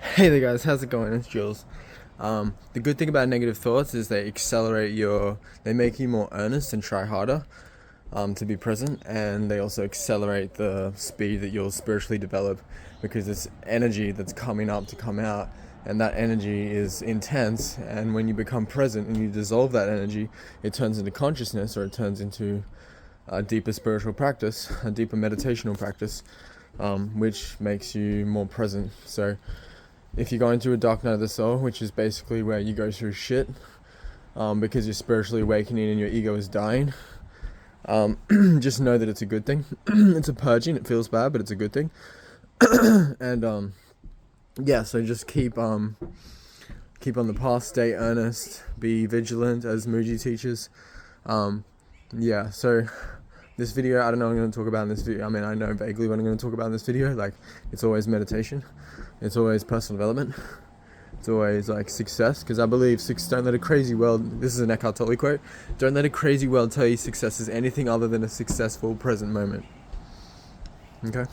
Hey there guys, how's it going? It's Jules. The good thing about negative thoughts is they make you more earnest and try harder to be present, and they also accelerate the speed that you'll spiritually develop because it's energy that's coming up to come out, and that energy is intense. And when you become present and you dissolve that energy, it turns into consciousness, or it turns into a deeper spiritual practice, a deeper meditational practice, which makes you more present. So if you're going through a dark night of the soul, which is basically where you go through shit because you're spiritually awakening and your ego is dying, just know that it's a good thing. It's a purging. It feels bad, but it's a good thing. And yeah, so just keep on the path, stay earnest, be vigilant, as Muji teaches. Yeah, so this video, I don't know what I'm going to talk about in this video. I mean, I know vaguely what I'm going to talk about in this video. Like, it's always meditation. It's always personal development. It's always like success, because I believe don't let a crazy world, this is an Eckhart Tolle quote, don't let a crazy world tell you success is anything other than a successful present moment. Okay?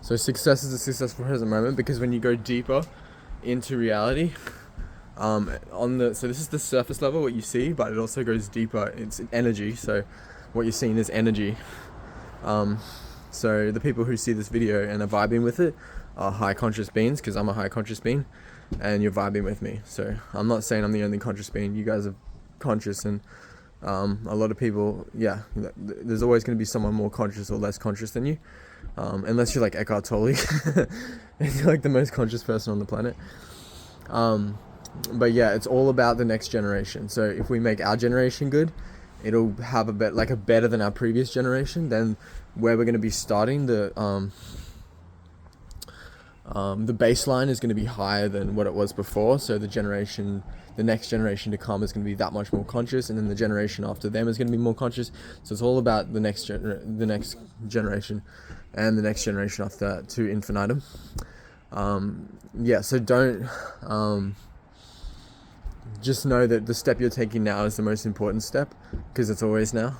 So success is a successful present moment, because when you go deeper into reality, so this is the surface level, what you see, but it also goes deeper. It's energy, so what you're seeing is energy. So the people who see this video and are vibing with it are high conscious beings, because I'm a high conscious being, and you're vibing with me. So I'm not saying I'm the only conscious being. You guys are conscious, and a lot of people, yeah, there's always going to be someone more conscious or less conscious than you, unless you're like Eckhart Tolle, and you're like the most conscious person on the planet. But yeah, it's all about the next generation. So if we make our generation good, it'll have a better than our previous generation. Then where we're going to be starting, the baseline is going to be higher than what it was before. So the next generation to come is going to be that much more conscious, and then the generation after them is going to be more conscious. So it's all about the next generation, and the next generation after that, to infinitum. Yeah, so don't. Just know that the step you're taking now is the most important step, because it's always now.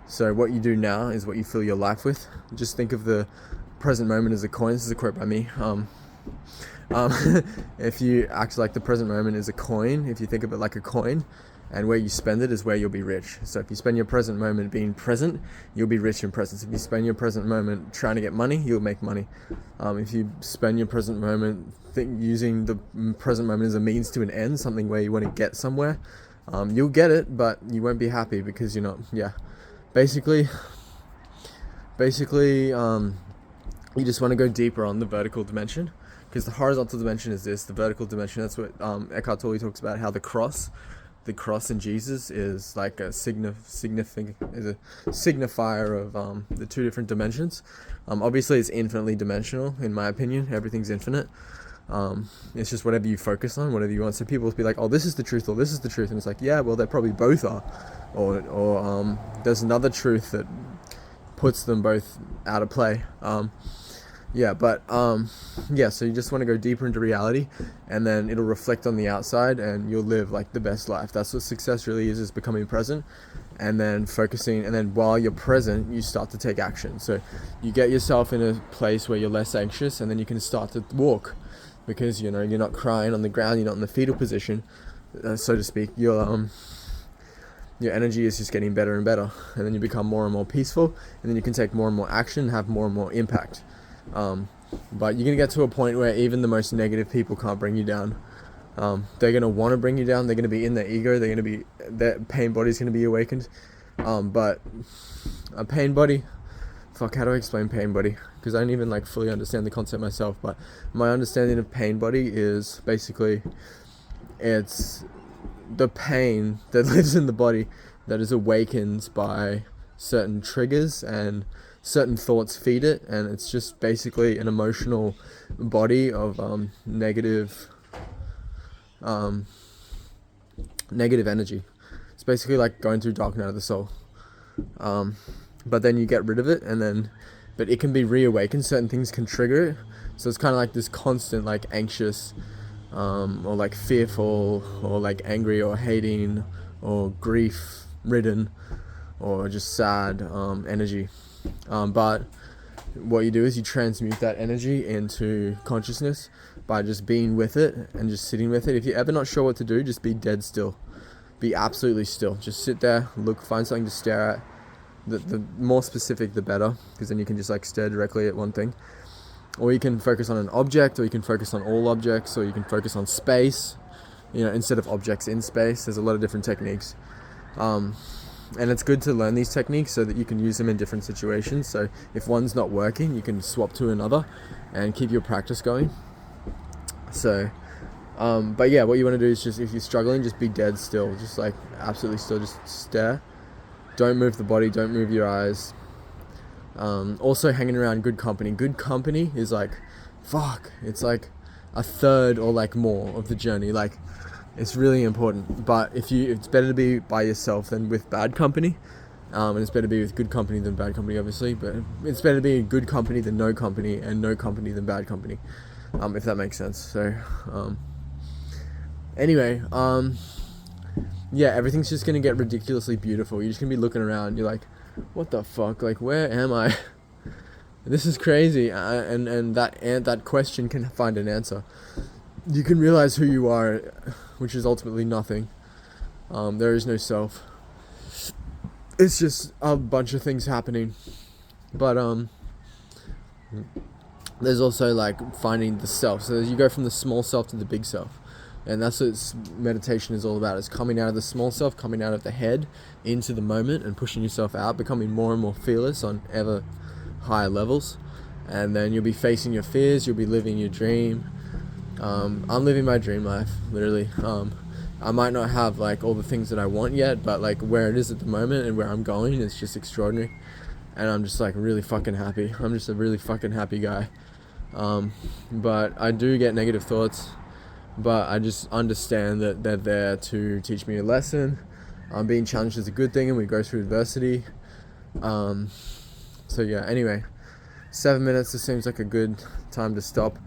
So what you do now is what you fill your life with. Just think of the present moment as a coin. This is a quote by me. If you act like the present moment is a coin, if you think of it like a coin, and where you spend it is where you'll be rich. So if you spend your present moment being present, you'll be rich in presence. If you spend your present moment trying to get money, you'll make money. If you spend your present moment using the present moment as a means to an end, something where you want to get somewhere, you'll get it, but you won't be happy because you're not. Yeah, basically, you just want to go deeper on the vertical dimension, because the horizontal dimension is this. The vertical dimension, that's what Eckhart Tolle talks about, how the cross in Jesus is like a signifier of the two different dimensions. Obviously, it's infinitely dimensional, in my opinion. Everything's infinite. It's just whatever you focus on, whatever you want. So people will be like, oh, this is the truth, or this is the truth. And it's like, yeah, well, they probably both are. Or there's another truth that puts them both out of play. Yeah, so you just want to go deeper into reality, and then it'll reflect on the outside, and you'll live like the best life. That's what success really is becoming present, and then focusing, and then while you're present, you start to take action. So you get yourself in a place where you're less anxious, and then you can start to walk, because you're not crying on the ground, you're not in the fetal position, so to speak. Your energy is just getting better and better, and then you become more and more peaceful, and then you can take more and more action and have more and more impact. But you're going to get to a point where even the most negative people can't bring you down. They're going to want to bring you down. They're going to be in their ego. Their pain body's going to be awakened. But a pain body, how do I explain pain body? Because I don't even fully understand the concept myself, but my understanding of pain body is basically, it's the pain that lives in the body that is awakened by certain triggers, and certain thoughts feed it, and it's just basically an emotional body of negative energy. It's basically like going through dark night of the soul, but then you get rid of it, but it can be reawakened. Certain things can trigger it, so it's kind of like this constant anxious, or fearful, or angry, or hating, or grief ridden, or just sad energy. But what you do is you transmute that energy into consciousness by just being with it and just sitting with it. If you're ever not sure what to do, just be dead still. Be absolutely still. Just sit there, look, find something to stare at. The more specific, the better, because then you can just like stare directly at one thing. Or you can focus on an object, or you can focus on all objects, or you can focus on space, instead of objects in space. There's a lot of different techniques. And it's good to learn these techniques so that you can use them in different situations. So if one's not working, you can swap to another and keep your practice going. So, but yeah, what you want to do is just, if you're struggling, just be dead still, just like absolutely still, just stare. Don't move the body, don't move your eyes. Also hanging around good company. Good company is like, it's like a third or like more of the journey. Like, it's really important. But it's better to be by yourself than with bad company. And it's better to be with good company than bad company, obviously. But it's better to be in good company than no company, and no company than bad company. If that makes sense. So, anyway, yeah, everything's just gonna get ridiculously beautiful. You're just gonna be looking around. You're like, what the fuck? Like, where am I? This is crazy. And that question can find an answer. You can realize who you are, which is ultimately nothing. There is no self. It's just a bunch of things happening. But there's also like finding the self. So you go from the small self to the big self. And that's what meditation is all about. It's coming out of the small self, coming out of the head into the moment and pushing yourself out, becoming more and more fearless on ever higher levels. And then you'll be facing your fears, you'll be living your dream. I'm living my dream life, literally. I might not have like all the things that I want yet, but like where it is at the moment and where I'm going is just extraordinary. And I'm just like really fucking happy. I'm just a really fucking happy guy. But I do get negative thoughts, but I just understand that they're there to teach me a lesson. Being challenged is a good thing, and we go through adversity. So yeah, anyway, 7 minutes, this seems like a good time to stop.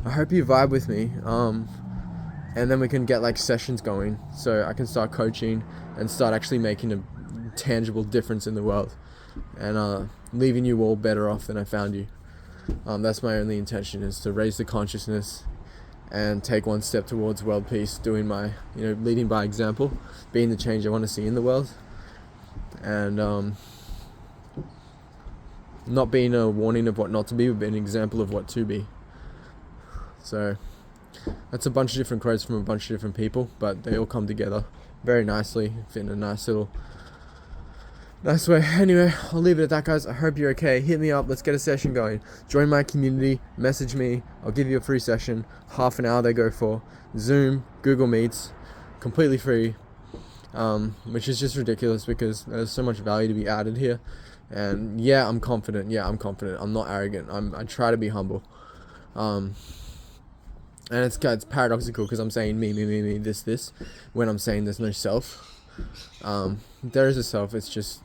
I hope you vibe with me, and then we can get like sessions going, so I can start coaching and start actually making a tangible difference in the world, and leaving you all better off than I found you. That's my only intention, is to raise the consciousness and take one step towards world peace, doing my, leading by example, being the change I want to see in the world, and not being a warning of what not to be, but being an example of what to be. So that's a bunch of different quotes from a bunch of different people, but they all come together very nicely, fit in a nice way. Anyway, I'll leave it at that, guys. I hope you're okay. Hit me up. Let's get a session going. Join my community. Message me. I'll give you a free session. Half an hour they go for. Zoom, Google Meets, completely free, which is just ridiculous because there's so much value to be added here. And yeah, I'm confident. I'm not arrogant. I try to be humble. And it's paradoxical because I'm saying me, this, when I'm saying there's no self. There is a self. It's just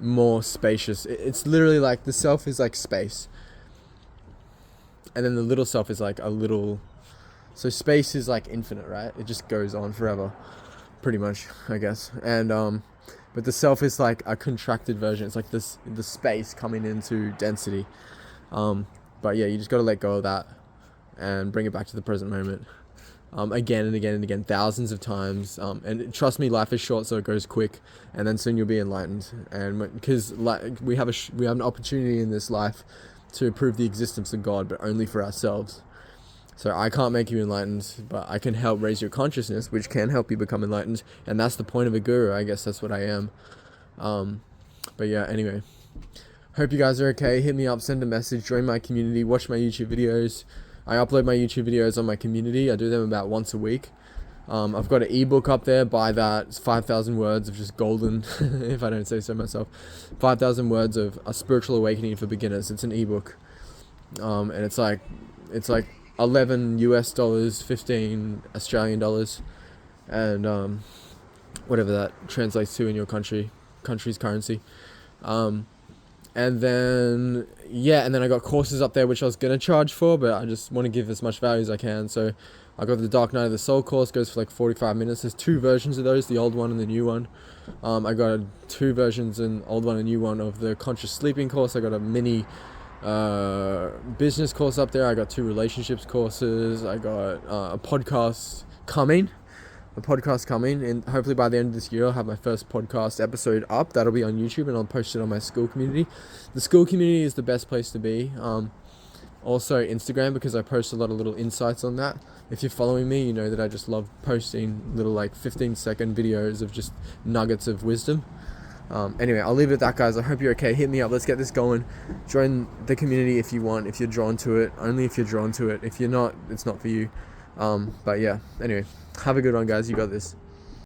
more spacious. It's literally like the self is like space, and then the little self is like a little. So space is like infinite, right? It just goes on forever, pretty much, I guess. And but the self is like a contracted version. It's like the space coming into density. But yeah, you just got to let go of that and bring it back to the present moment. Again and again and again, thousands of times. And trust me, life is short, so it goes quick, and then soon you'll be enlightened. And because we have an opportunity in this life to prove the existence of God, but only for ourselves. So I can't make you enlightened, but I can help raise your consciousness, which can help you become enlightened. And that's the point of a guru. I guess that's what I am. But yeah, anyway, hope you guys are okay. Hit me up, send a message, join my community, watch my YouTube videos. I upload my YouTube videos on my community. I do them about once a week. I've got an ebook up there. Buy that. It's 5,000 words of just golden, if I don't say so myself. 5,000 words of a spiritual awakening for beginners. It's an ebook, and it's like $11 US, 15 Australian dollars, and whatever that translates to in your country's currency. And then I got courses up there which I was going to charge for, but I just want to give as much value as I can. So I got the Dark Night of the Soul course, goes for like 45 minutes. There's two versions of those, the old one and the new one. I got two versions, an old one and new one, of the Conscious Sleeping course. I got a mini business course up there. I got 2 relationships courses. I got a podcast coming. And hopefully by the end of this year I'll have my first podcast episode up. That'll be on YouTube, and I'll post it on my school community. The school community is the best place to be. Also Instagram, because I post a lot of little insights on that. If you're following me, you know that I just love posting little 15-second videos of just nuggets of wisdom. Anyway, I'll leave it at that, guys. I hope you're okay. Hit me up. Let's get this going. Join the community if you want, if you're drawn to it. Only if you're drawn to it. If you're not, it's not for you. But yeah, anyway, have a good one, guys. You got this.